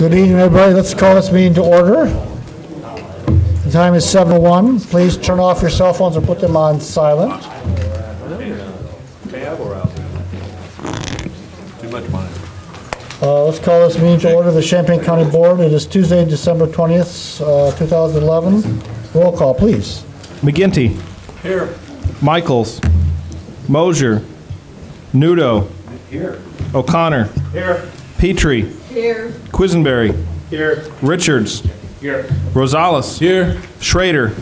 Good evening, everybody. Let's call this meeting to order. The time is 7:01. Please turn off your cell phones or put them on silent. Let's call this meeting to order. The Champaign County Board. It is Tuesday, December 20th, 2011. Roll call, please. McGinty. Here. Michaels. Mosier. Nudo. Here. O'Connor. Here. Petrie. Here. Quisenberry. Here. Richards. Here. Rosales. Here. Schrader.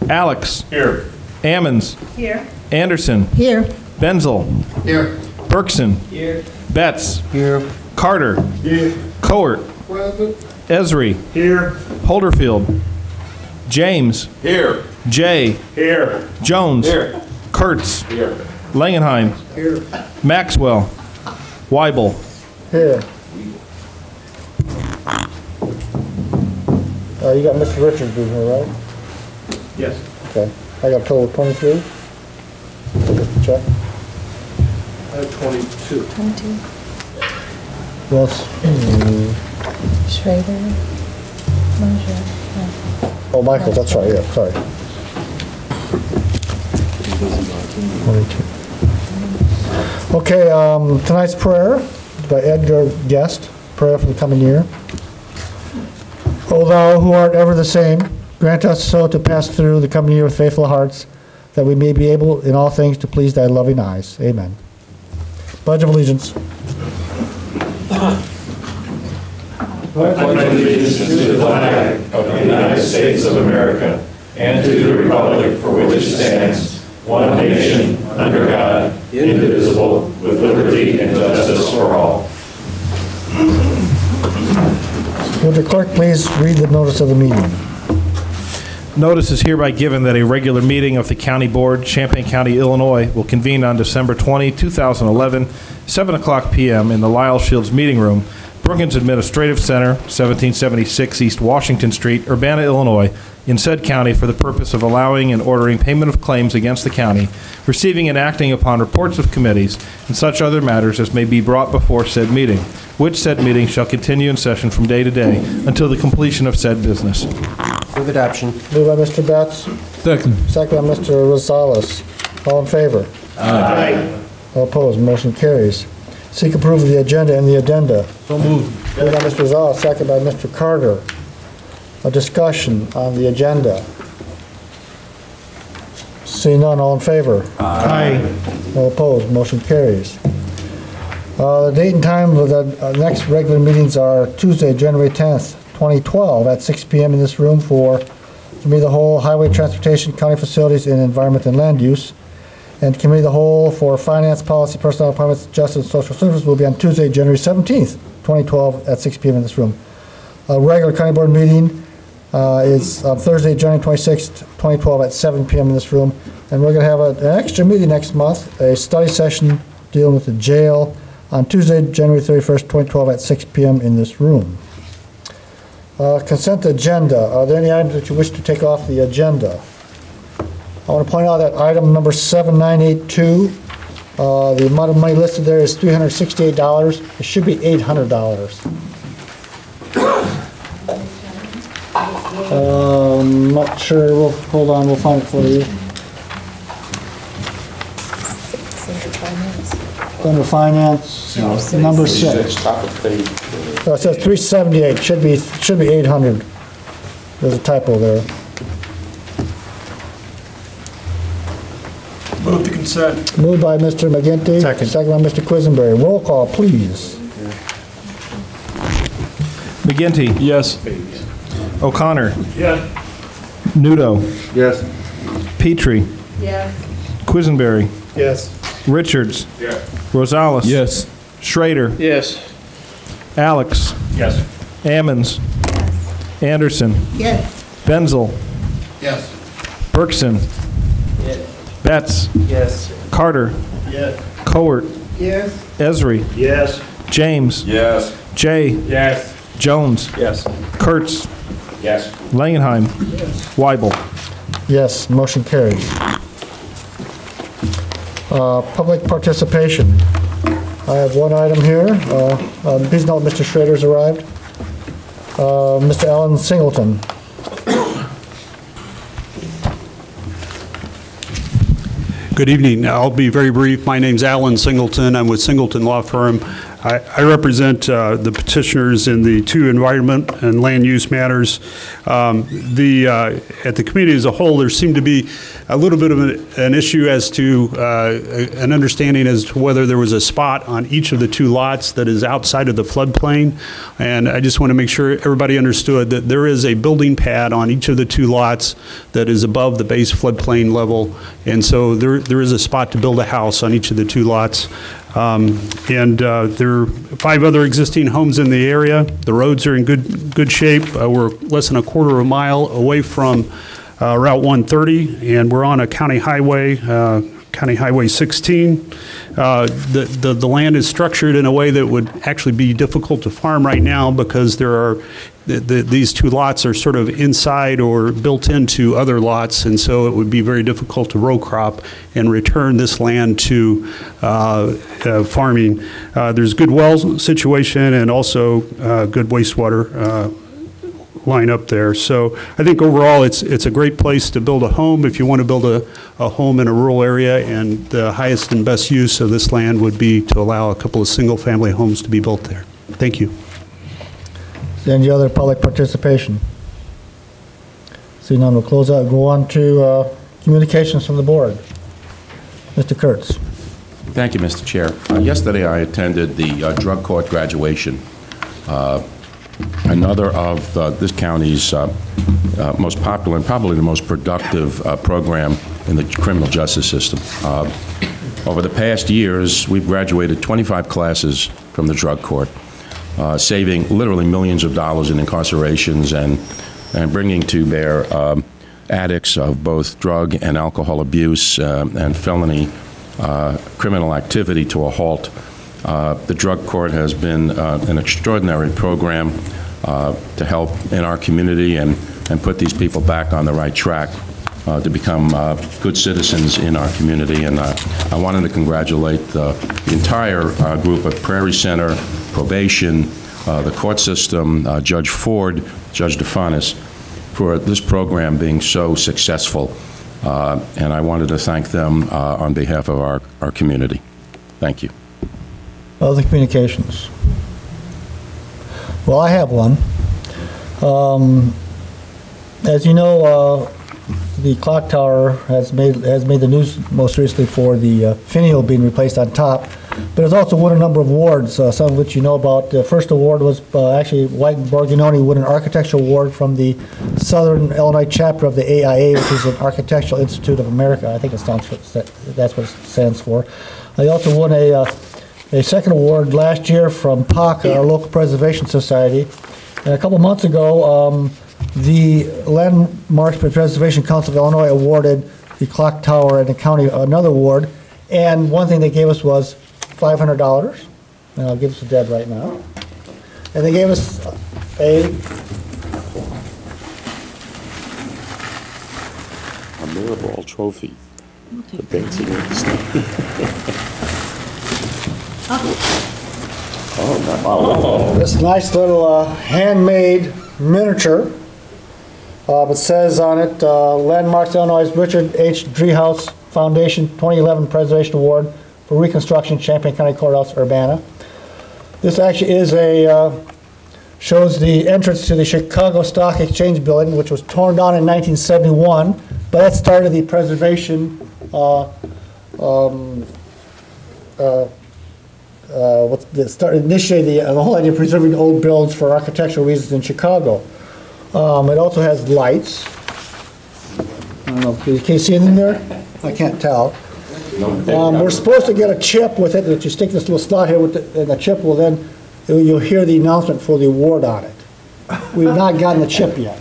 Alex. Here. Ammons. Here. Anderson. Here. Benzel. Here. Berkson. Here. Betts. Here. Carter. Here. Coert. Present. Esri. Here. Holderfield. James. Here. Jay. Here. Jones. Here. Kurtz. Here. Langenheim. Here. Maxwell. Weibel. Here. You got Mr. Richards being here, right? Yes. Okay. I got a total of 23. Just check. I have 22. 22. Yes. Schrader. Mosier. Oh, Michael, that's right. Yeah, sorry. 22. Okay, tonight's prayer by Edgar Guest, prayer for the coming year. O thou who art ever the same, grant us so to pass through the coming year with faithful hearts, that we may be able in all things to please thy loving eyes. Amen. Pledge of Allegiance. I pledge allegiance to the flag of the United States of America and to the republic for which it stands, one nation, under God, indivisible, with liberty and justice for all. Would the clerk please read the notice of the meeting? Notice is hereby given that a regular meeting of the County Board, Champaign County, Illinois, will convene on December 20, 2011, 7 o'clock p.m. in the Lyle Shields Meeting Room, Brookings Administrative Center, 1776 East Washington Street, Urbana, Illinois, in said county for the purpose of allowing and ordering payment of claims against the county, receiving and acting upon reports of committees, and such other matters as may be brought before said meeting, which said meeting shall continue in session from day to day until the completion of said business. Move adoption. Moved by Mr. Betts. Second. Second by Mr. Rosales. All in favor? Aye. All opposed? Motion carries. Seek approval of the agenda and the addenda. So moved. Moved by Mr. Rosales, second by Mr. Carter. A discussion on the agenda. Seeing none, all in favor? Aye. All opposed? Motion carries. The date and time of the next regular meetings are Tuesday, January 10th, 2012 at 6 p.m. in this room for Committee of the Whole, Highway Transportation, County Facilities, and Environment and Land Use. And Committee of the Whole for Finance, Policy, Personnel Appointments, Justice, and Social Services will be on Tuesday, January 17th, 2012 at 6 p.m. in this room. A regular County Board meeting is on Thursday, January 26th, 2012 at 7 p.m. in this room. And we're going to have an extra meeting next month, a study session dealing with the jail on Tuesday, January 31st, 2012 at 6 p.m. in this room. Consent agenda. Are there any items that you wish to take off the agenda? I want to point out that item number 7982, the amount of money listed there is $368. It should be $800. Not sure. We'll hold on. We'll find it for you. Under finance, number 6. So it says 378. Should be 800. There's a typo there. Move to consent. Moved by Mr. McGinty. Second. Second by Mr. Quisenberry. Roll call, please. McGinty. Yes. O'Connor. Yes. Nudo. Yes. Petrie. Yes. Quisenberry. Yes. Richards. Yes. Rosales. Yes. Schrader. Yes. Alex. Yes. Ammons. Anderson. Yes. Benzel. Yes. Berkson. Yes. Betts. Yes. Carter. Yes. Coert. Yes. Esri. Yes. James. Yes. Jay. Yes. Jones. Yes. Kurtz. Yes. Langenheim. Weibel. Yes, motion carries. Public participation. I have one item here. Please note Mr. Schrader's arrived. Mr. Alan Singleton. Good evening. I'll be very brief. My name's Alan Singleton. I'm with Singleton Law Firm. I represent the petitioners in the two environment and land use matters. At the community as a whole, there seemed to be a little bit of an issue as to an understanding as to whether there was a spot on each of the two lots that is outside of the floodplain. And I just want to make sure everybody understood that there is a building pad on each of the two lots that is above the base floodplain level. And so there is a spot to build a house on each of the two lots. There are 5 other existing homes in the area. The roads are in good shape. We're less than a quarter of a mile away from Route 130, and we're on a county highway, County Highway 16. The land is structured in a way that would actually be difficult to farm right now because there are these two lots are sort of inside or built into other lots, and so it would be very difficult to row crop and return this land to farming. There's good well situation and also good wastewater line up there. So I think overall it's a great place to build a home if you want to build a home in a rural area, and the highest and best use of this land would be to allow a couple of single-family homes to be built there. Thank you. Any other public participation? Seeing none, we'll close out. Go on to communications from the board. Mr. Kurtz. Thank you, Mr. Chair. Yesterday I attended the drug court graduation. Another of this county's most popular and probably the most productive program in the criminal justice system. Over the past years, we've graduated 25 classes from the drug court, saving literally millions of dollars in incarcerations and bringing to bear addicts of both drug and alcohol abuse and felony criminal activity to a halt. The drug court has been an extraordinary program to help in our community and put these people back on the right track to become good citizens in our community. And I wanted to congratulate the entire group of Prairie Center, probation, the court system, Judge Ford, Judge DeFanis, for this program being so successful. And I wanted to thank them on behalf of our community. Thank you. Other communications. Well, I have one. As you know, the clock tower has made the news most recently for the finial being replaced on top, but it's also won a number of awards, some of which you know about. The first award was actually White and Borginoni won an architectural award from the Southern Illinois chapter of the AIA, which is an Architectural Institute of America. I think that's what it stands for. They also won a second award last year from PAC, our local preservation society. And a couple months ago, the Landmarks Preservation Council of Illinois awarded the clock tower and the county another award. And one thing they gave us was $500, and I'll give it to Deb right now. And they gave us a Mayor Ball trophy for dancing with the snake. This nice little handmade miniature. It says on it, Landmarks Illinois' Richard H. Driehaus Foundation 2011 Preservation Award for Reconstruction, Champaign County Courthouse, Urbana. This actually is shows the entrance to the Chicago Stock Exchange building, which was torn down in 1971, but that started the preservation initiated the whole idea of preserving old buildings for architectural reasons in Chicago. It also has lights. I don't know, can you see anything there? I can't tell. We're supposed to get a chip with it that you stick this little slot here with and the chip will then, you'll hear the announcement for the award on it. We've not gotten the chip yet.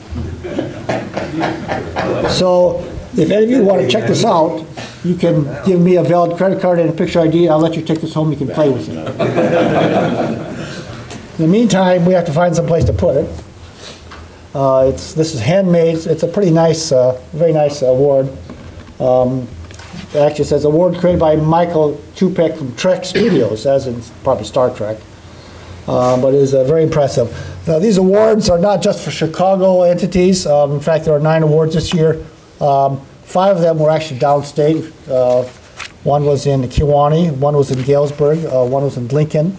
So if any of you want to check this out, you can give me a valid credit card and a picture ID. I'll let you take this home. You can play with it. In the meantime, we have to find some place to put it. This is handmade. It's a pretty nice, very nice award. actually says award created by Michael Chupek from Trek Studios, as in probably Star Trek. But is very impressive. Now, these awards are not just for Chicago entities. In fact, there are 9 awards this year. 5 of them were actually downstate. One was in Kewanee, one was in Galesburg, one was in Lincoln,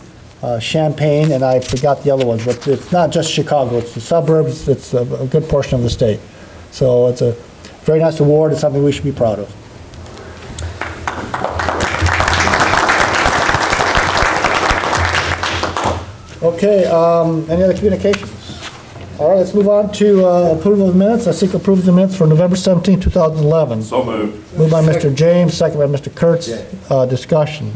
Champaign, and I forgot the other ones. But it's not just Chicago, it's the suburbs, it's a good portion of the state. So it's a very nice award. It's something we should be proud of. Okay, any other communications? All right, let's move on to approval of minutes. I seek approval of the minutes for November 17, 2011. So moved. Moved by Mr. James, second by Mr. Kurtz. Discussion.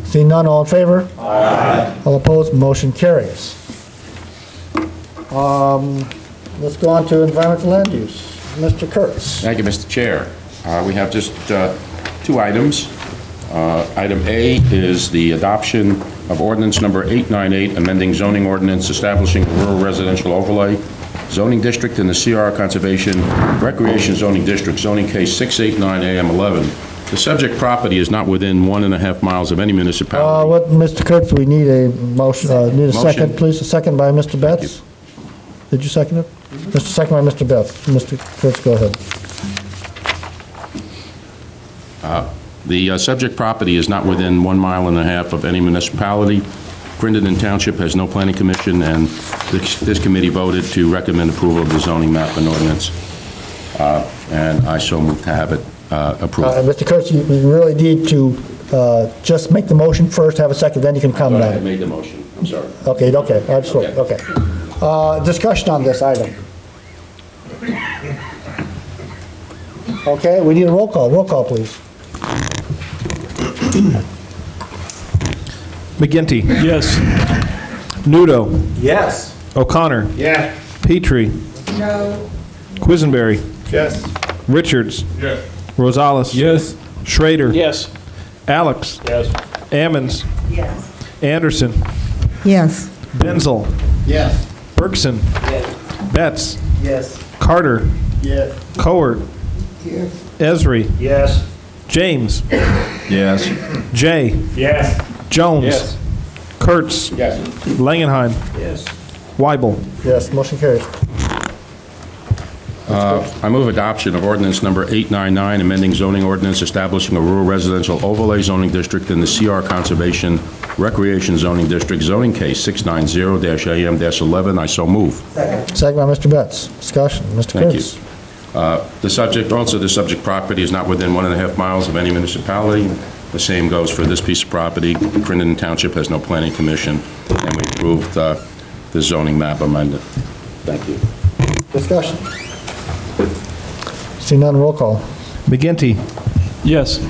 Seeing none, all in favor? Aye. All opposed, motion carries. Let's go on to environmental land use. Mr. Kurtz. Thank you, Mr. Chair. We have just 2 items. Item A is the adoption of ordinance number 898, amending zoning ordinance establishing a rural residential overlay zoning district in the CR Conservation Recreation Zoning District, zoning case 689 AM11. The subject property is not within 1.5 miles of any municipality. Mr. Kurtz, we need a motion, need a second, please. A second by Mr. Betts. Did you second it? Mr. Second by Mr. Betts. Mr. Kurtz, go ahead. The subject property is not within 1.5 miles of any municipality. Crittenden Township has no planning commission, and this committee voted to recommend approval of the zoning map and ordinance. And I so move to have it approved. Mr. Kurtz, you really need to just make the motion first, have a second, then you can comment on I it. made the motion. I'm sorry. Okay, okay. I just, okay. Discussion on this item. Okay, we need a roll call. Roll call, please. McGinty. Yes. Nudo. Yes. O'Connor. Yeah. Petrie. No. Quisenberry. Yes. Richards. Yes. Rosales. Yes. Schrader. Yes. Alex. Yes. Ammons. Yes. Anderson. Yes. Benzel. Yes. Bergson. Yes. Betts. Yes. Carter. Yes. Cowart. Yes. Esri. Yes. James. Yes. Jay. Yes. Jones. Yes. Kurtz. Yes. Langenheim. Yes. Weibel. Yes, motion carries. I move adoption of ordinance number 899, amending zoning ordinance establishing a rural residential overlay zoning district in the CR Conservation Recreation Zoning District, zoning case 690-AM-11. I so move. Second by Mr. Betts. Discussion. Mr. Thank you. Kurtz. The subject property is not within 1.5 miles of any municipality. The same goes for this piece of property. Crittenden Township has no planning commission, and we approved the zoning map amendment. Thank you. Discussion. See none, roll call. McGinty. Yes.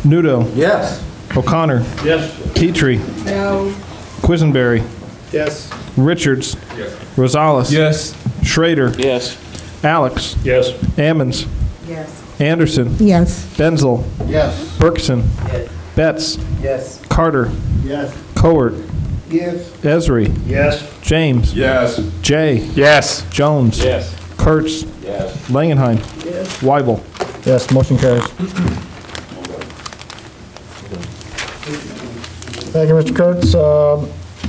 Nudo. Yes. O'Connor. Yes. Petrie. No. Quisenberry. Yes. Richards. Yes. Rosales. Yes. Schrader. Yes. Alex. Yes. Ammons. Yes. Anderson. Yes. Benzel. Yes. Bergson. Yes. Betts. Yes. Carter. Yes. Cowart. Yes. Esri. Yes. James. Yes. Jay. Yes. Jones. Yes. Kurtz. Yes. Langenheim. Yes. Weibel. Yes, motion carries. Thank you, Mr. Kurtz.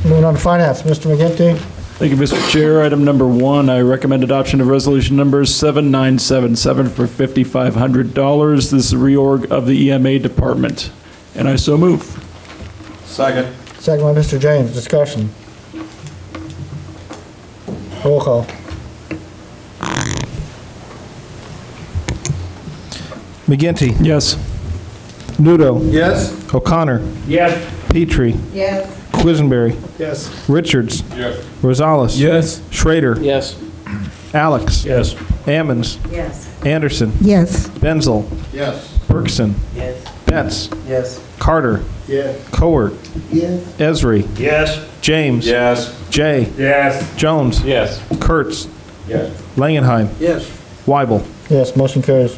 Moving on to finance, Mr. McGinty. Thank you, Mr. Chair. Item number 1, I recommend adoption of resolution number 7977 for $5,500. This is a reorg of the EMA department, and I so move. Second. Second by Mr. James. Discussion. Roll call. McGinty. Yes. Nudo. Yes. O'Connor. Yes. Petrie. Yes. Quisenberry. Yes. Richards. Yes. Rosales. Yes. Schrader. Yes. Alex. Yes. Ammons. Yes. Anderson. Yes. Benzel. Yes. Bergson. Yes. Betts. Yes. Carter. Yes. Cowart. Yes. Esri. Yes. James. Yes. Jay. Yes. Jones. Yes. Kurtz. Yes. Langenheim. Yes. Weibel. Yes, motion carries.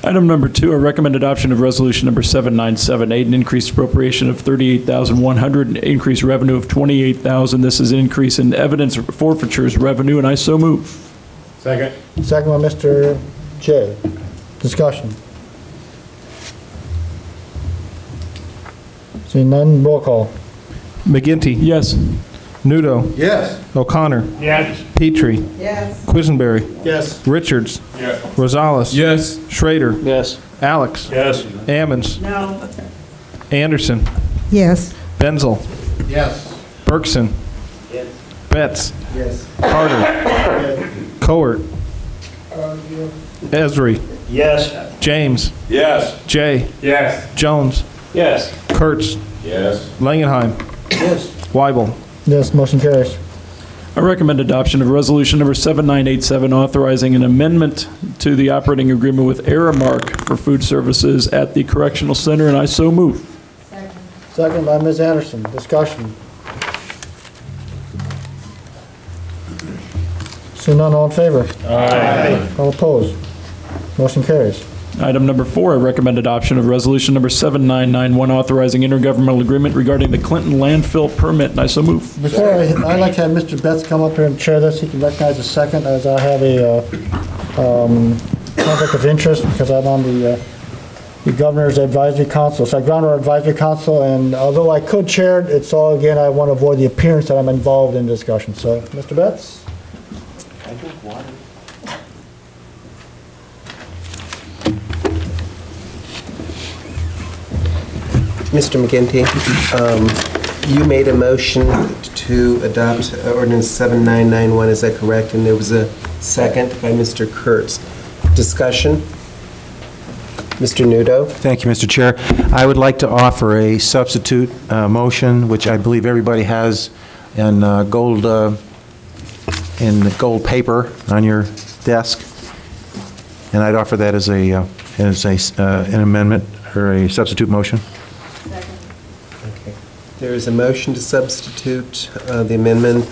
Item number 2, I recommend adoption of resolution number 7978, an increased appropriation of $38,100, an increased revenue of $28,000. This is an increase in evidence forfeitures revenue, and I so move. Second. Second by Mr. Jay. Discussion. Seeing none, roll call. McGinty. Yes. Nudo. Yes. O'Connor. Yes. Petrie. Yes. Quisenberry. Yes. Richards. Yes. Rosales. Yes. Schrader. Yes. Alex. Yes. Ammons. No. Anderson. Yes. Benzel. Yes. Bergson. Yes. Betts. Yes. Carter. Coert. Esri. Yes. James. Yes. Jay. Yes. Jones. Yes. Kurtz. Yes. Langenheim. Yes. Weibel. Yes, motion carries. I recommend adoption of resolution number 7987, authorizing an amendment to the operating agreement with Aramark for food services at the Correctional Center, and I so move. Second by Ms. Anderson. Discussion. Seeing none, all in favor? Aye. All opposed? Motion carries. Item number 4, I recommend adoption of resolution number 7991, authorizing intergovernmental agreement regarding the Clinton landfill permit, and I so move. Before I'd like to have Mr. Betts come up here and chair this. He can recognize a second, as I have a conflict of interest because I'm on the Governor's Advisory Council. So I ground our Advisory Council, and although I could chair it, it's all, again, I want to avoid the appearance that I'm involved in discussion. So, Mr. Betts? Mr. McGinty, you made a motion to adopt ordinance 7991, is that correct? And there was a second by Mr. Kurtz. Discussion? Mr. Nudo? Thank you, Mr. Chair. I would like to offer a substitute motion, which I believe everybody has in gold paper on your desk, and I'd offer that as an amendment or a substitute motion. Okay. There is a motion to substitute the amendment,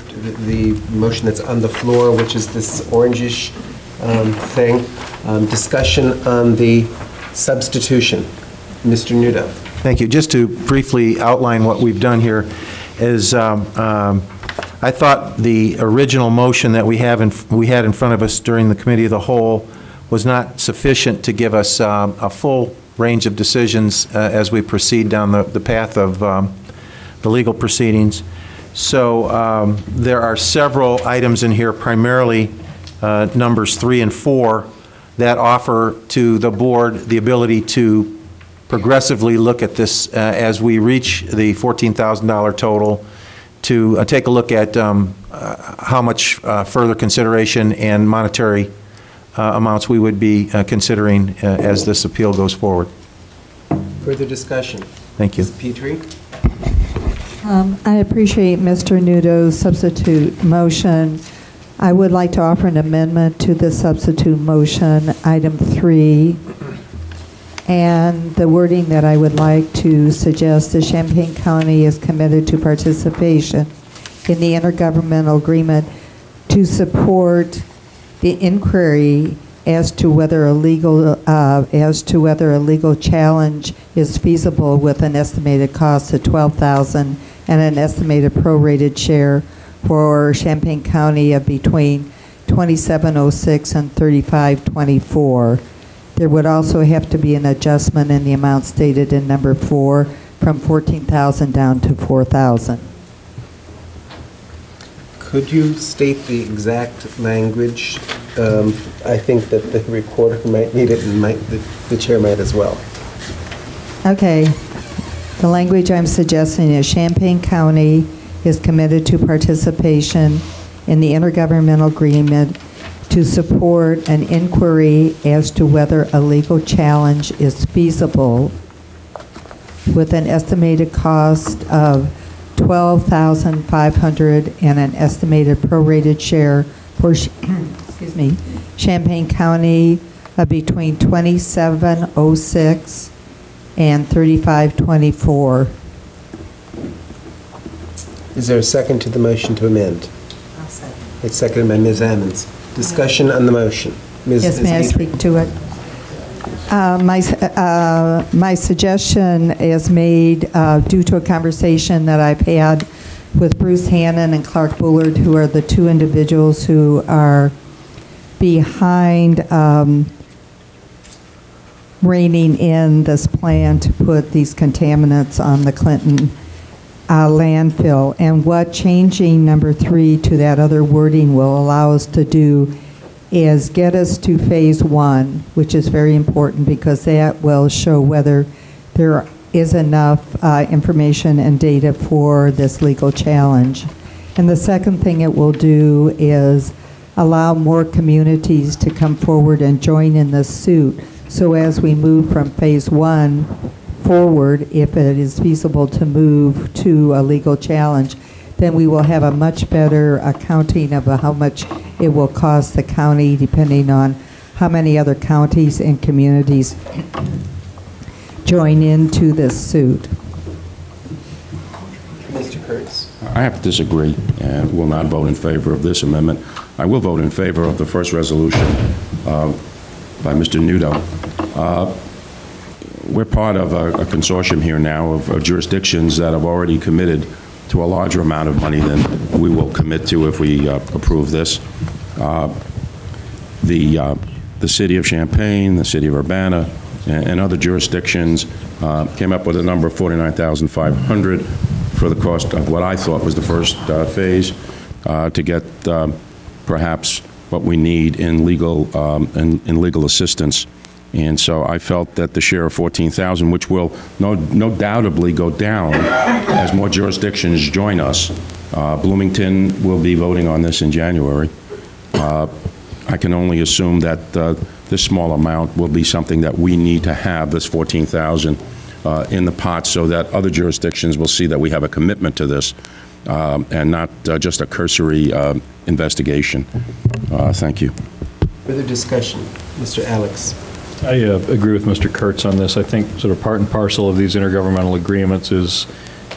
the motion that's on the floor, which is this orangish thing. Discussion on the substitution. Mr. Nudo. Thank you. Just to briefly outline what we've done here is I thought the original motion that we had in front of us during the Committee of the Whole was not sufficient to give us a full range of decisions as we proceed down the path of the legal proceedings. So there are several items in here, primarily numbers 3 and 4, that offer to the board the ability to progressively look at this as we reach the $14,000 total, to take a look at how much further consideration and monetary amounts we would be considering as this appeal goes forward. Further discussion? Thank you. Ms. Petrie? I appreciate Mr. Nudo's substitute motion. I would like to offer an amendment to the substitute motion, item 3. And the wording that I would like to suggest is Champaign County is committed to participation in the intergovernmental agreement to support the inquiry as to whether a legal challenge is feasible with an estimated cost of $12,000 and an estimated prorated share for Champaign County of between $27.06 and $35.24. There would also have to be an adjustment in the amount stated in number 4 from $14,000 down to $4,000. Could you state the exact language? I think that the recorder might need it, and the chair might as well. Okay. The language I'm suggesting is Champaign County is committed to participation in the intergovernmental agreement to support an inquiry as to whether a legal challenge is feasible with an estimated cost of $12,500 and an estimated prorated share for excuse me, Champaign County between $27.06 and $35.24. Is there a second to the motion to amend? I'll second. It's seconded by Ms. Ammons. Discussion on the motion. Yes, may I speak to it? My suggestion is made due to a conversation that I've had with Bruce Hannon and Clark Bullard, who are the two individuals who are behind reining in this plan to put these contaminants on the Clinton landfill. And what changing number 3 to that other wording will allow us to do is get us to phase 1, which is very important because that will show whether there is enough information and data for this legal challenge. And the second thing it will do is allow more communities to come forward and join in this suit. So as we move from phase 1 forward, if it is feasible to move to a legal challenge, then we will have a much better accounting of how much it will cost the county, depending on how many other counties and communities join into this suit. Mr. Kurtz? I have to disagree and will not vote in favor of this amendment. I will vote in favor of the first resolution by Mr. Nudo. We're part of a consortium here now of jurisdictions that have already committed to a larger amount of money than we will commit to if we approve this. The city of Champaign, the city of Urbana, and other jurisdictions came up with a number of $49,500 for the cost of what I thought was the first phase to get perhaps what we need in legal assistance. And so I felt that the share of $14,000, which will no doubtably go down as more jurisdictions join us. Bloomington will be voting on this in January. I can only assume that this small amount will be something that we need to have, this $14,000 in the pot, so that other jurisdictions will see that we have a commitment to this and not just a cursory investigation. Thank you. Further discussion. Mr. Alex. I agree with Mr. Kurtz on this. I think sort of part and parcel of these intergovernmental agreements is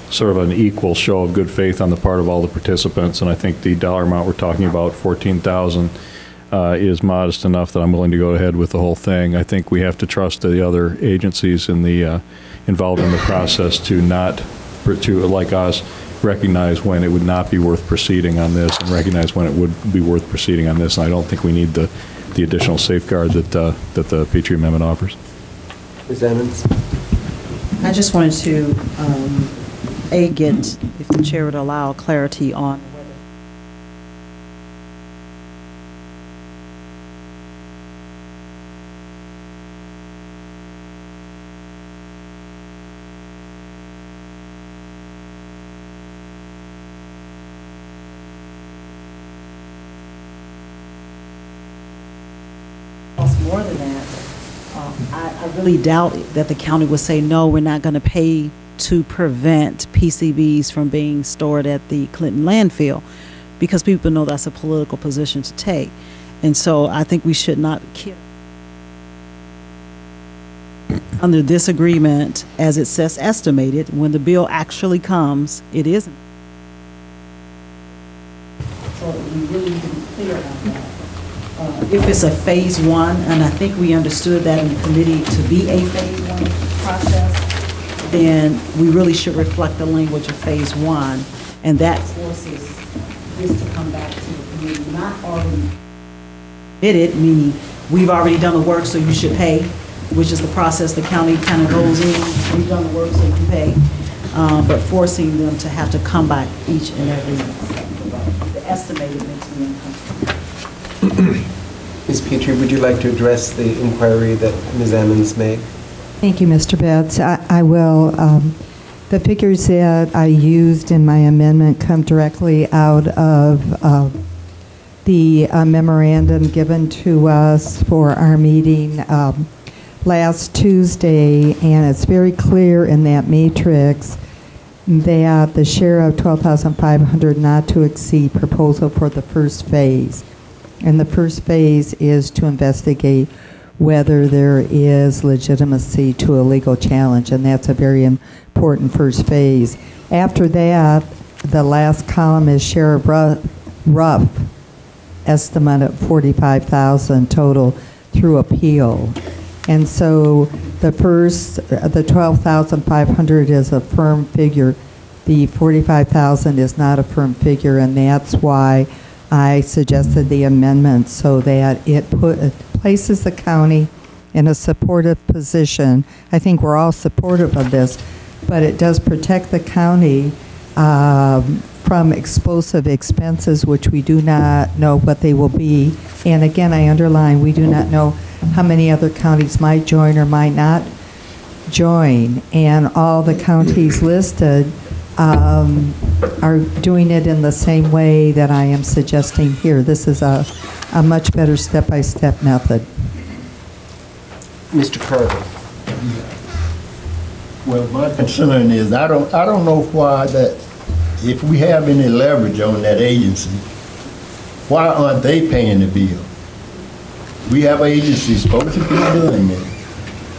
sort of an equal show of good faith on the part of all the participants, and I think the dollar amount we're talking about, $14,000, is modest enough that I'm willing to go ahead with the whole thing. I think we have to trust the other agencies in the involved in the process to like us, recognize when it would not be worth proceeding on this and recognize when it would be worth proceeding on this. And I don't think we need the additional safeguard that the Patriot Amendment offers. Ms. Emmons? I just wanted to, get, if the chair would allow, clarity on whether more than that. I really doubt that the county would say, no, we're not going to pay to prevent PCBs from being stored at the Clinton landfill, because people know that's a political position to take. And so I think we should not kill under this agreement, as it says estimated. When the bill actually comes, it isn't. So we really need to be clear about that. If it's a phase 1, and I think we understood that in the committee to be a phase 1 process, then we really should reflect the language of phase 1, and that forces this to come back to the committee, not already committed, meaning we've already done the work, so you should pay, which is the process the county kind of goes in. We've done the work, so you can pay, but forcing them to have to come back each and every the estimated makes me uncomfortable. Ms. Petrie, would you like to address the inquiry that Ms. Emmons made? Thank you, Mr. Betts. I will. The figures that I used in my amendment come directly out of the memorandum given to us for our meeting last Tuesday, and it's very clear in that matrix that the share of $12,500 not to exceed proposal for the first phase. And the first phase is to investigate whether there is legitimacy to a legal challenge, and that's a very important first phase. After that, the last column is share of rough estimate of $45,000 total through appeal. And so the $12,500 is a firm figure. The $45,000 is not a firm figure, and that's why I suggested the amendment, so that it places the county in a supportive position. I think we're all supportive of this, but it does protect the county from explosive expenses, which we do not know what they will be. And again, I underline, we do not know how many other counties might join or might not join. And all the counties listed are doing it in the same way that I am suggesting here. This is a much better step-by-step method. Mr. Carter. Well, my concern is, I don't know why that, if we have any leverage on that agency, why aren't they paying the bill? We have agencies supposed to be doing it.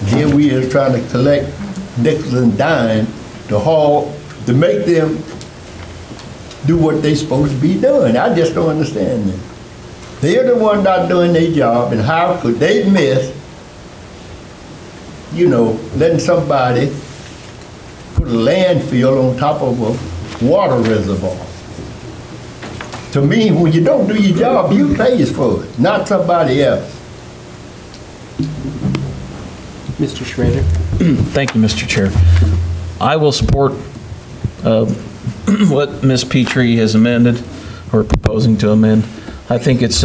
Here we are trying to collect nickels and dimes to make them do what they supposed to be doing. I just don't understand that. They're the ones not doing their job, and how could they miss, letting somebody put a landfill on top of a water reservoir? To me, when you don't do your job, you pay for it, not somebody else. Mr. Schrader. Thank you, Mr. Chair. I will support what Ms. Petrie has amended or proposing to amend. I think it's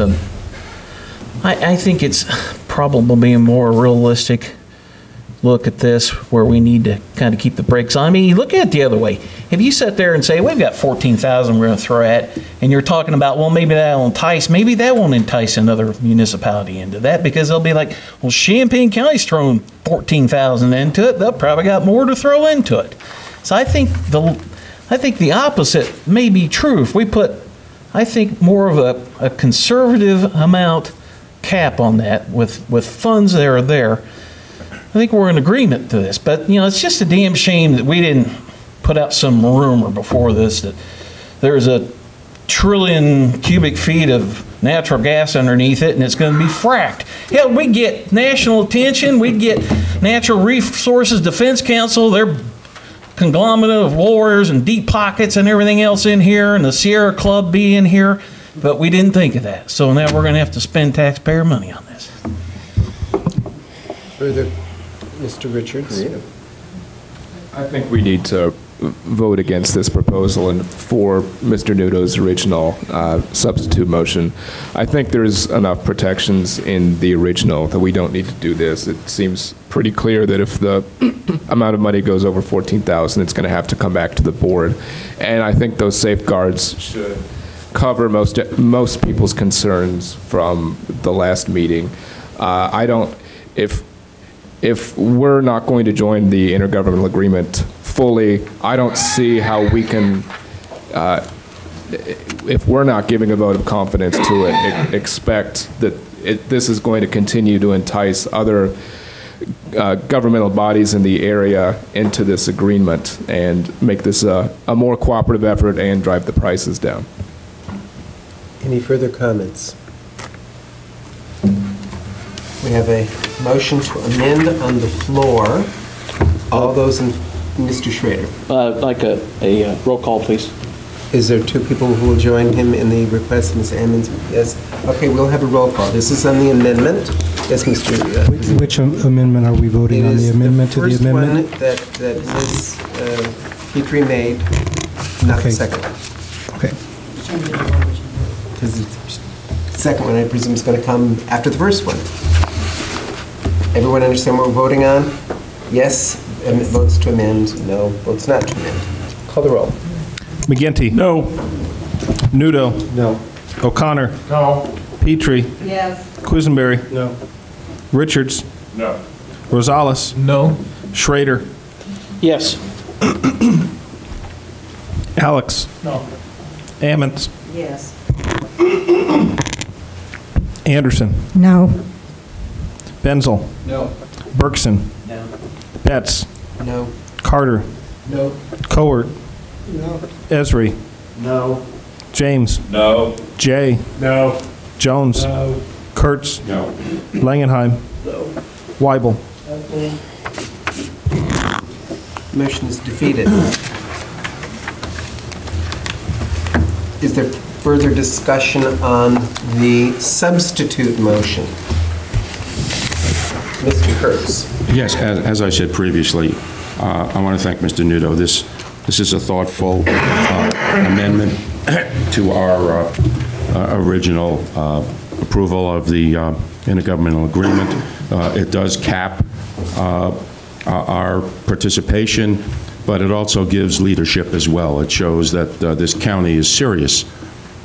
probably a more realistic look at this, where we need to kind of keep the brakes on. I mean, you look at it the other way. If you sit there and say, we've got 14,000 we're going to throw at, and you're talking about, well, maybe that'll entice, maybe that won't entice another municipality into that, because they'll be like, well, Champaign County's throwing 14,000 into it. They'll probably got more to throw into it. So I think the opposite may be true. If we put, I think, more of a conservative amount cap on that with funds that are there, I think we're in agreement to this. But, it's just a damn shame that we didn't put out some rumor before this that there's a trillion cubic feet of natural gas underneath it and it's going to be fracked. Hell, we get national attention. We get Natural Resources Defense Council, their conglomerate of lawyers and deep pockets and everything else in here, and the Sierra Club being here. But we didn't think of that. So now we're going to have to spend taxpayer money on this. Further, Mr. Richards. I think we need to vote against this proposal and for Mr. Nudo's original substitute motion. I think there's enough protections in the original that we don't need to do this. It seems pretty clear that if the amount of money goes over $14,000, it's going to have to come back to the board. And I think those safeguards should cover most people's concerns from the last meeting. If we're not going to join the intergovernmental agreement fully, I don't see how we can, if we're not giving a vote of confidence to it, expect that this is going to continue to entice other governmental bodies in the area into this agreement and make this a more cooperative effort and drive the prices down. Any further comments? We have a motion to amend on the floor. All those in, Mr. Schrader. Like a roll call, please. Is there two people who will join him in the request, Ms. Ammons? Yes. Okay, we'll have a roll call. This is on the amendment. Yes, Mr. Which amendment are we voting on? The amendment to the amendment? It is the first one that Ms. Petrie made, not the second. Okay. Because the second one, I presume, is going to come after the first one. Everyone understand what we're voting on? Yes, votes to amend. No, votes not to amend. Call the roll. McGinty. No. Nudo. No. O'Connor. No. Petrie. Yes. Quisenberry. No. Richards. No. Rosales. No. Schrader. Yes. Alex. No. Ammons. Yes. Anderson. No. Benzel. No. Bergson. No. Betts. No. Carter. No. Cowart. No. Esri. No. James. No. Jay. No. Jones. No. Kurtz. No. Langenheim. No. Weibel. Motion is defeated. Is there further discussion on the substitute motion? Mr. Kurtz. Yes, as I said previously, I want to thank Mr. Nudo. This is a thoughtful amendment to our original approval of the intergovernmental agreement. It does cap our participation, but it also gives leadership as well. It shows that this county is serious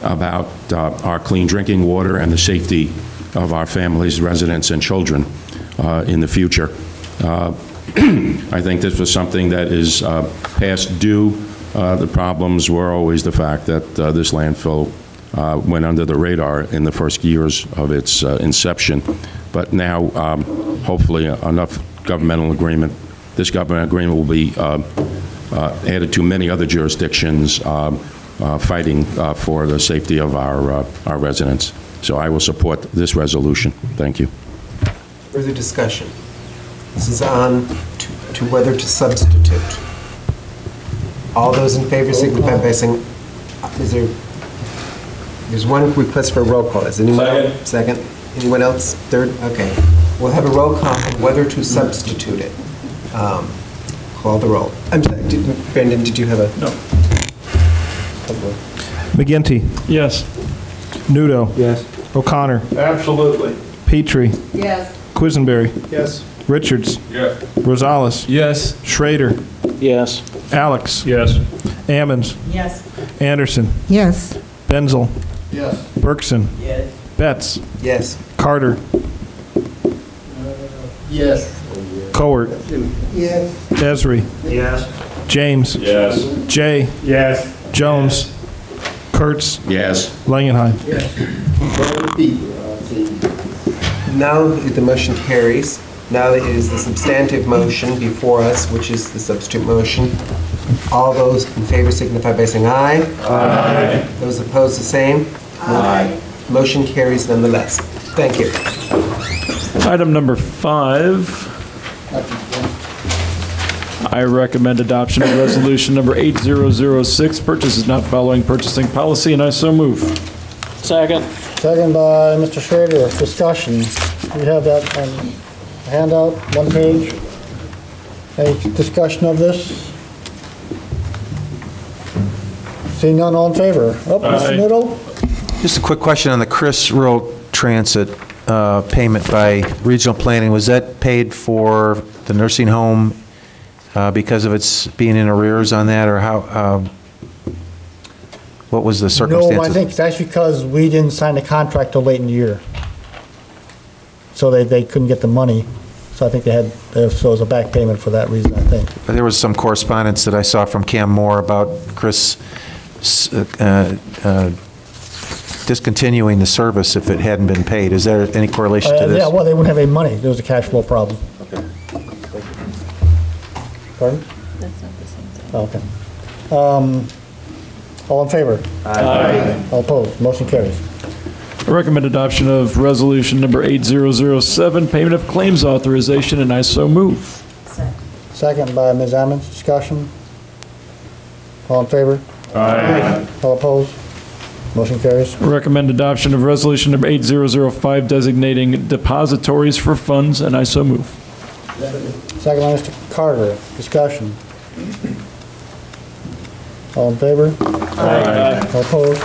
about our clean drinking water and the safety of our families, residents, and children in the future. I think this was something that is past due. The problems were always the fact that this landfill went under the radar in the first years of its inception. But now, hopefully, enough governmental agreement, this government agreement will be added to many other jurisdictions fighting for the safety of our residents. So I will support this resolution. Thank you. Further discussion? This is on to whether to substitute. All those in favor signify by saying, there's one request for a roll call. Is anyone else? Second? Anyone else? Third? Okay. We'll have a roll call on whether to substitute it. Call the roll. I'm sorry, Brandon, did you have a? No. McGinty. Yes. Nudo. Yes. O'Connor. Absolutely. Petrie. Yes. Quisenberry. Yes. Richards. Yes. Rosales. Yes. Schrader. Yes. Alex. Yes. Ammons. Yes. Anderson. Yes. Benzel. Yes. Bergson. Yes. Betts. Yes. Carter. Yes. Cowart. Yes. Esri. Yes. James. Yes. Jay. Yes. Jones. Kurtz. Yes. Langenheim. Now the motion carries. Now it is the substantive motion before us, which is the substitute motion. All those in favor signify by saying aye. Aye. Those opposed, the same. Aye. Motion carries nonetheless. Thank you. Item number 5. I recommend adoption of resolution number 8006, purchases not following purchasing policy, and I so move. Second. Second by Mr. Schrader. Discussion. We have that on handout, one page. Any discussion of this? Seeing none, all in favor? Oh, Mr. Noodle? Just a quick question on the Chris Rural Transit payment by regional planning. Was that paid for the nursing home because of its being in arrears on that, or how? What was the circumstances? No, I think that's because we didn't sign the contract till late in the year. So they couldn't get the money. So I think they had, so it was a back payment for that reason, I think. But there was some correspondence that I saw from Cam Moore about Chris discontinuing the service if it hadn't been paid. Is there any correlation to this? Yeah, well, they wouldn't have any money. There was a cash flow problem. Okay. Pardon? That's not the same thing. Okay. All in favor? Aye. All opposed? Motion carries. I recommend adoption of resolution number 8007, payment of claims authorization, and I so move. Second by Ms. Ammons. Discussion. All in favor? Aye. All opposed? Motion carries. Recommend adoption of resolution number 8005, designating depositories for funds, and I so move. Second by Mr. Carter. Discussion. All in favor? Aye. All opposed?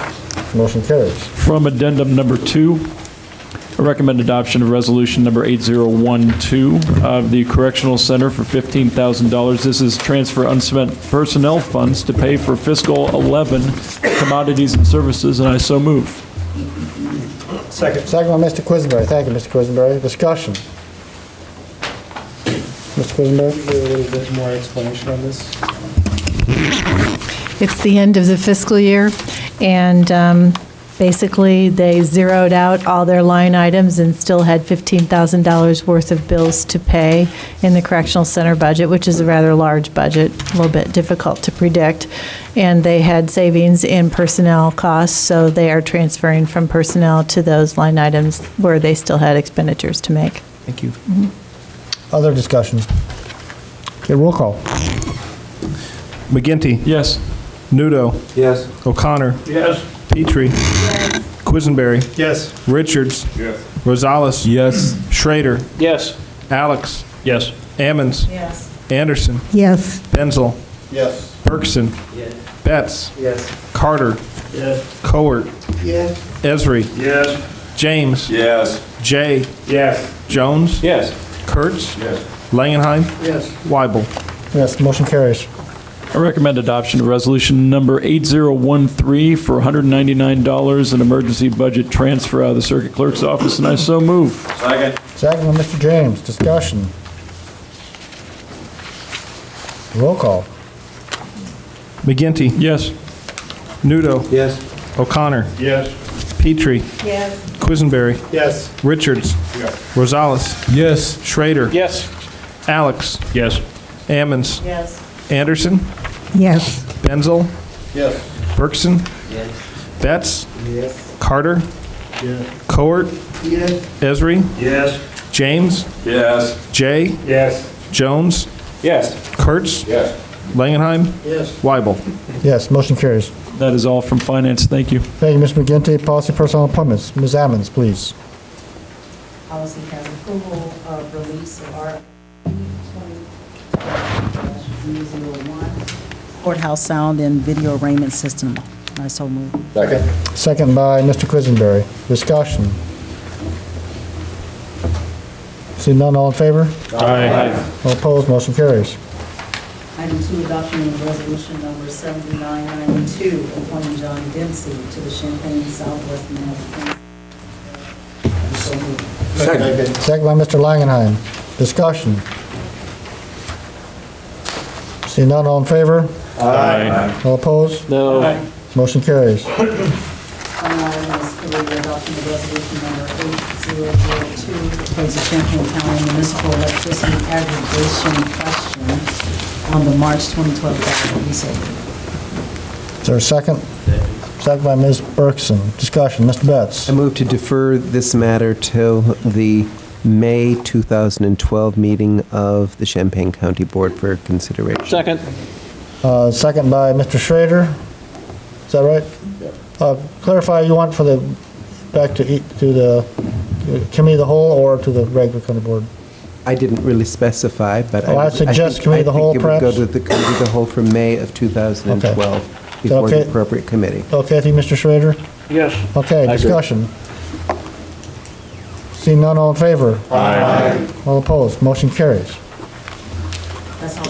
Motion carries. From addendum number 2, I recommend adoption of resolution number 8012 of the Correctional Center for $15,000. This is transfer unspent personnel funds to pay for fiscal 11 commodities and services, and I so move. Second. Second by Mr. Quisenberry. Thank you, Mr. Quisenberry. Discussion. Mr. Quisenberry? A little bit more explanation on this. It's the end of the fiscal year, and basically, they zeroed out all their line items and still had $15,000 worth of bills to pay in the Correctional Center budget, which is a rather large budget, a little bit difficult to predict. And they had savings in personnel costs, so they are transferring from personnel to those line items where they still had expenditures to make. Thank you. Other discussion? Okay, roll call. McGinty. Yes. Nudo. Yes. O'Connor. Yes. Petrie. Quisenberry. Yes. Richards. Yes. Rosales. Yes. Schrader. Yes. Alex. Yes. Ammons. Yes. Anderson. Yes. Benzel. Yes. Bergson. Yes. Betts. Yes. Carter. Yes. Cowart. Yes. Esri. Yes. James. Yes. Jay. Yes. Jones. Yes. Kurtz. Yes. Langenheim. Yes. Weibel. Yes, motion carries. I recommend adoption of resolution number 8013 for $199, an emergency budget transfer out of the circuit clerk's office, and I so move. Second. Second by Mr. James, discussion. Roll call. McGinty. Yes. Nudo. Yes. O'Connor. Yes. Petrie. Yes. Quisenberry. Yes. Richards. Yes. Rosales. Yes. Schrader. Yes. Alex. Yes. Ammons. Yes. Anderson. Yes. Benzel. Yes. Bergson. Yes. Betts. Yes. Carter. Yes. Cowart. Yes. Esri. Yes. James. Yes. Jay. Yes. Jones. Yes. Kurtz. Yes. Langenheim. Yes. Weibel. Yes, motion carries. That is all from finance. Thank you. Thank you, Ms. McGinty. Policy personnel appointments. Ms. Ammons, please. Policy has approval of release of RFP 20-001, courthouse sound and video arraignment system. I so move. Second. Second by Mr. Quisenberry. Discussion. See none, all in favor? Aye. All opposed, motion carries. Item 2, adoption of resolution number 7992, appointing John Dempsey to the Champaign Southwest Management. So moved. Second. Second by Mr. Langenheim. Discussion. See none, all in favor? Aye. All opposed? No. Motion carries. Final item is 3, adoption of resolution number 8002, appraise the Champaign County municipal electricity aggregation question on the March 2012 ballot. We so moved. Is there a second? Second by Ms. Bergson. Discussion. Mr. Betts. I move to defer this matter till the May 2012 meeting of the Champaign County Board for consideration. Second. Second by Mr. Schrader. Is that right? Clarify, you want for the, back to the committee of the whole or to the regular county board? I didn't really specify, but Oh, I suggest committee of the whole, I think it would perhaps? go to the committee of the whole for May of 2012 before Okay. the appropriate committee. Okay with you, Mr. Schrader? Yes. Okay, agree. discussion. Seeing none, all in favor? Aye. All opposed, motion carries. That's all.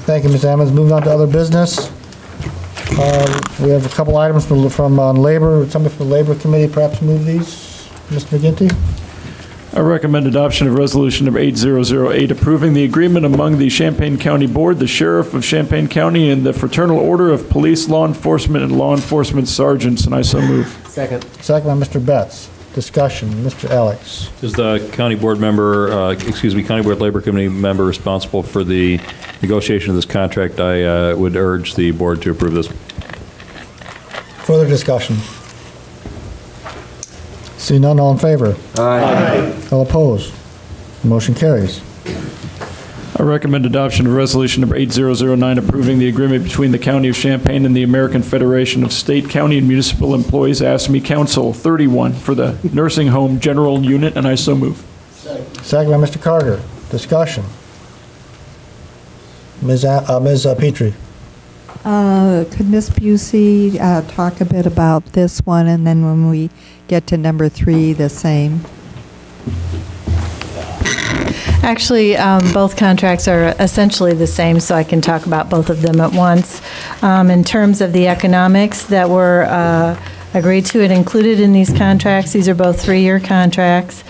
Thank you, Ms. Ammons. Moving on to other business. We have a couple items from labor. Somebody from the Labor Committee perhaps move these? Mr. McGinty? I recommend adoption of resolution number 8008, approving the agreement among the Champaign County Board, the Sheriff of Champaign County, and the Fraternal Order of Police, Law Enforcement, and Law Enforcement Sergeants, and I so move. Second. Second by Mr. Betts. Discussion. Mr. Alex. Is the county board member, county board labor committee member responsible for the negotiation of this contract? I would urge the board to approve this. Further discussion. See none, all in favor? Aye. All opposed? Motion carries. I recommend adoption of resolution number 8009, approving the agreement between the County of Champaign and the American Federation of State, County, and Municipal Employees, ASME Council 31, for the Nursing Home General Unit, and I so move. Second by Mr. Carter. Discussion. Ms. Petrie. Could Ms. Busey talk a bit about this one, and then when we get to number 3, the same? Actually, both contracts are essentially the same, so I can talk about both of them at once. In terms of the economics that were agreed to and included in these contracts, these are both 3-year contracts,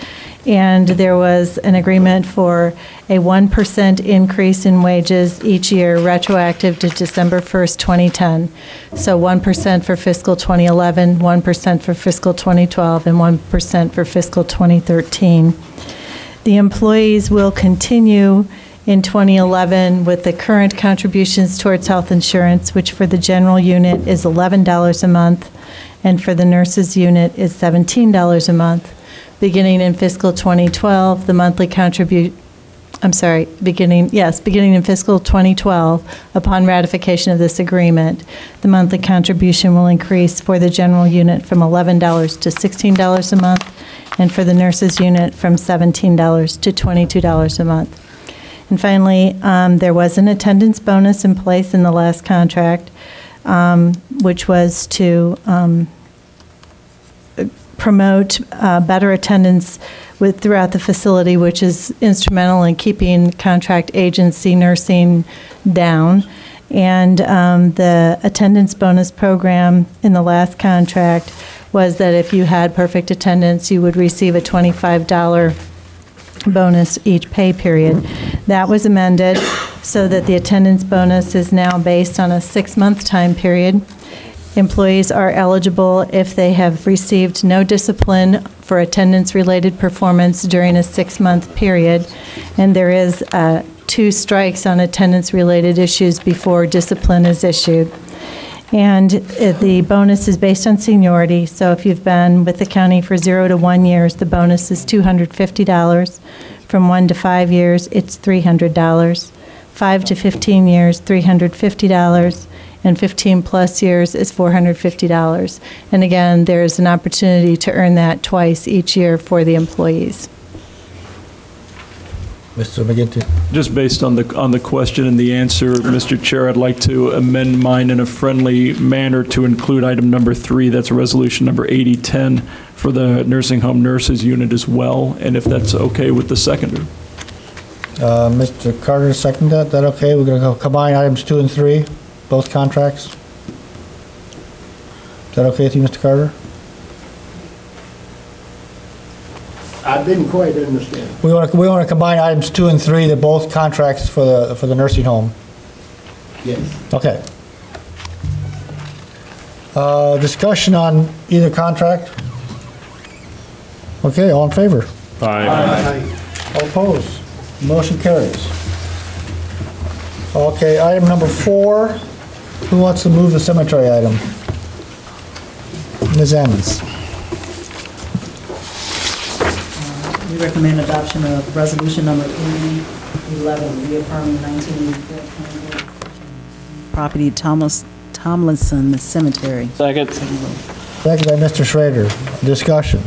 and there was an agreement for a 1% increase in wages each year, retroactive to December 1st, 2010. So 1% for fiscal 2011, 1% for fiscal 2012, and 1% for fiscal 2013. The employees will continue in 2011 with the current contributions towards health insurance, which for the general unit is $11 a month, and for the nurses unit is $17 a month. Beginning in fiscal 2012, the monthly beginning in fiscal 2012, upon ratification of this agreement, the monthly contribution will increase for the general unit from $11 to $16 a month, and for the nurses unit from $17 to $22 a month. And finally, there was an attendance bonus in place in the last contract, which was to promote better attendance throughout the facility, which is instrumental in keeping contract agency nursing down. And the attendance bonus program in the last contract was that if you had perfect attendance, you would receive a $25 bonus each pay period. That was amended so that the attendance bonus is now based on a 6-month time period. Employees are eligible if they have received no discipline for attendance-related performance during a 6-month period, and there is 2 strikes on attendance-related issues before discipline is issued. And the bonus is based on seniority, so if you've been with the county for 0 to 1 years, the bonus is $250. From 1 to 5 years, it's $300. 5 to 15 years, $350. And 15-plus years is $450. And again, there's an opportunity to earn that twice each year for the employees. Mr. McGinty. Just based on the question and the answer, Mr. Chair, I'd like to amend mine in a friendly manner to include item number 3, that's resolution number 8010, for the nursing home nurses unit as well, and if that's okay with the seconder. Mr. Carter, second that. That okay? We're going to combine items 2 and 3, both contracts. Is that okay with you, Mr. Carter? I didn't quite understand. We want to combine items 2 and 3, the both contracts for the nursing home. Yes. Okay. Discussion on either contract? Okay, all in favor? Aye. All opposed? Motion carries. Okay, item number 4. Who wants to move the cemetery item? Ms. Ammons. We recommend adoption of resolution number 8011, reaffirming 1984 property Tomlinson Cemetery. Second. Second by Mr. Schrader. Discussion.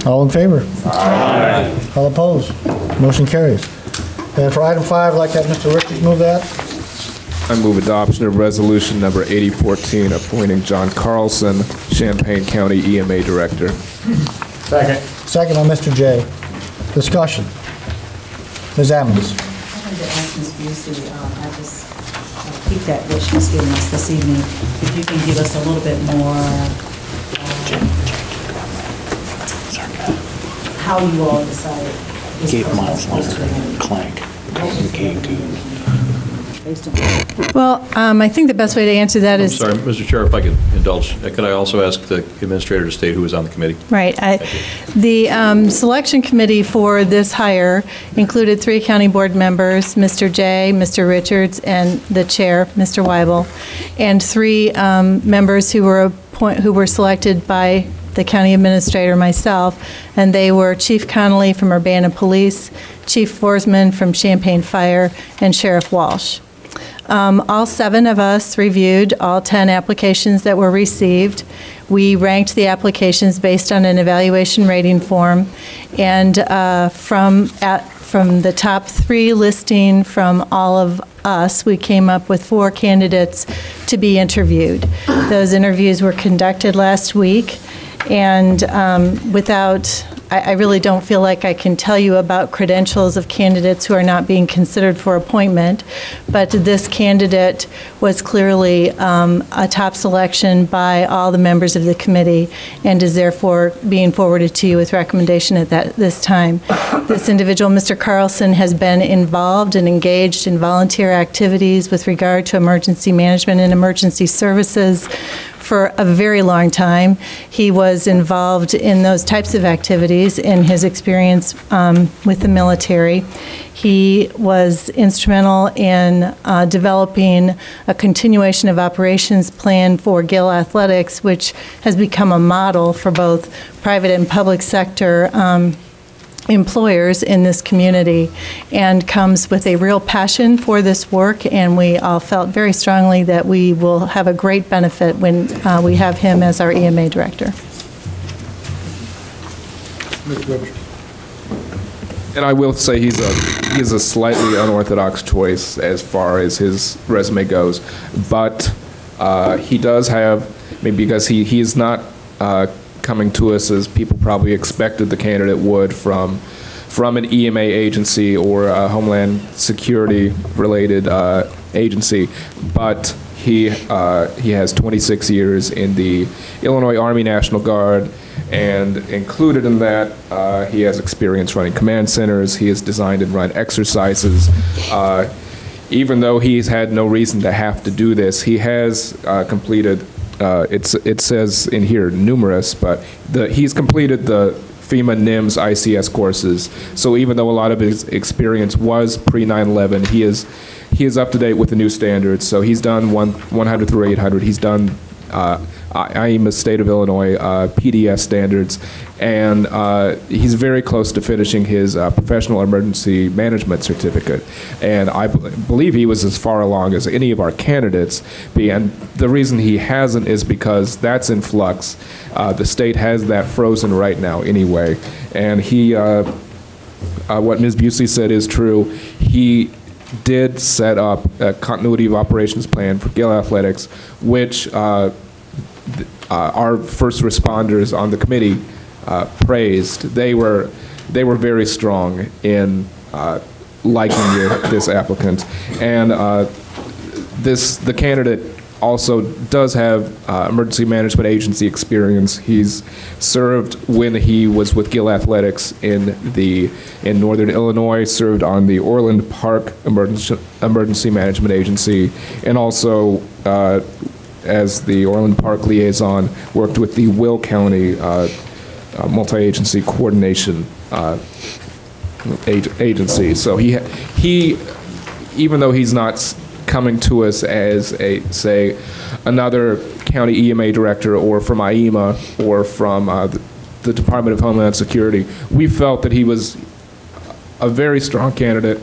All in favor? Aye. All opposed? Motion carries. And for item 5, I'd like to have Mr. Richards move that. I move adoption of resolution number 8014, appointing John Carlson, Champaign County EMA Director. Second. Second by Mr. J. Discussion. Ms. Ammons. I wanted to ask Ms. Busey, I just peeked at what she's giving us this evening. If you can give us a little bit more, how you all decided. Gave miles longer clank because we came to. Well, I think the best way to answer that is... I'm sorry, Mr. Chair, if I could indulge, could I also ask the administrator to state who was on the committee? Right. The selection committee for this hire included 3 county board members, Mr. Jay, Mr. Richards, and the chair, Mr. Weibel, and 3 members who were selected by the county administrator, myself, and they were Chief Connolly from Urbana Police, Chief Forsman from Champaign Fire, and Sheriff Walsh. All 7 of us reviewed all 10 applications that were received. We ranked the applications based on an evaluation rating form, and from the top 3 listing from all of us, we came up with 4 candidates to be interviewed. Those interviews were conducted last week, and I really don't feel like I can tell you about credentials of candidates who are not being considered for appointment, but this candidate was clearly a top selection by all the members of the committee and is therefore being forwarded to you with recommendation at this time. This individual, Mr. Carlson, has been involved and engaged in volunteer activities with regard to emergency management and emergency services for a very long time. He was involved in those types of activities in his experience with the military. He was instrumental in developing a continuation of operations plan for Gill Athletics, which has become a model for both private and public sector employers in this community and comes with a real passion for this work, and we all felt very strongly that we will have a great benefit when we have him as our EMA director. And I will say he's a slightly unorthodox choice as far as his resume goes, but he does have, because he is not coming to us as people probably expected the candidate would from an EMA agency or a Homeland Security related agency, but he has 26 years in the Illinois Army National Guard, and included in that, he has experience running command centers. He has designed and run exercises. Even though he's had no reason to have to do this, he has completed, it says in here numerous, but he's completed the FEMA NIMS ICS courses. So even though a lot of his experience was pre-9/11, he is up to date with the new standards. So he's done 100 through 800. He's done IEMA State of Illinois PDS standards, and he's very close to finishing his professional emergency management certificate. And I believe he was as far along as any of our candidates. And the reason he hasn't is because that's in flux. The state has that frozen right now anyway. And what Ms. Busey said is true. He did set up a continuity of operations plan for Gill Athletics, which our first responders on the committee praised. They were very strong in liking this applicant, and the candidate also does have emergency management agency experience. He's served when he was with Gill Athletics in Northern Illinois, served on the Orland Park Emergency Management Agency, and also as the Orland Park liaison, worked with the Will County Multi-Agency Coordination Agency. So he, even though he's not coming to us as another county EMA director or from IEMA or from the Department of Homeland Security, we felt that he was a very strong candidate.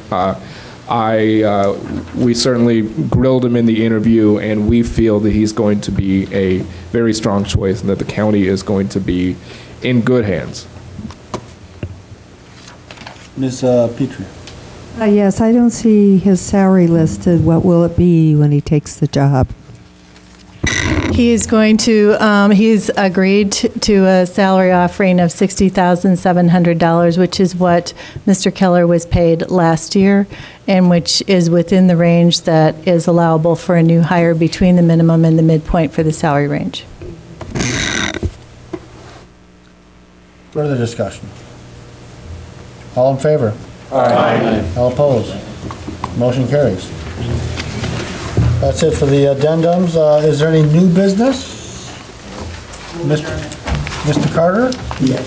We certainly grilled him in the interview, and we feel that he's going to be a very strong choice and that the county is going to be in good hands. Ms. Petrie. Yes, I don't see his salary listed. What will it be when he takes the job? He's going to, he's agreed to a salary offering of $60,700, which is what Mr. Keller was paid last year, and which is within the range that is allowable for a new hire between the minimum and the midpoint for the salary range. Further discussion? All in favor? Aye. All opposed? Motion carries. That's it for the addendums. Is there any new business? Mr. Carter? Yes.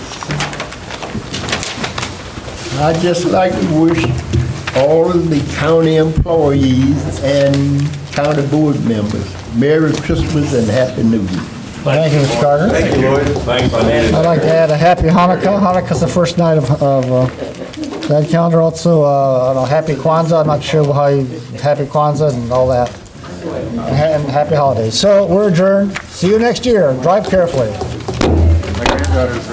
I'd just like to wish all of the county employees and county board members Merry Christmas and Happy New Year. Thank you, Mr. Carter. Thank you, Lloyd. Thanks, I'd like to add a happy Hanukkah. Hanukkah's the first night of that calendar. Also, happy Kwanzaa. I'm not sure how you, happy Kwanzaa and all that. And happy holidays. So we're adjourned. See you next year. Drive carefully. My granddaughter's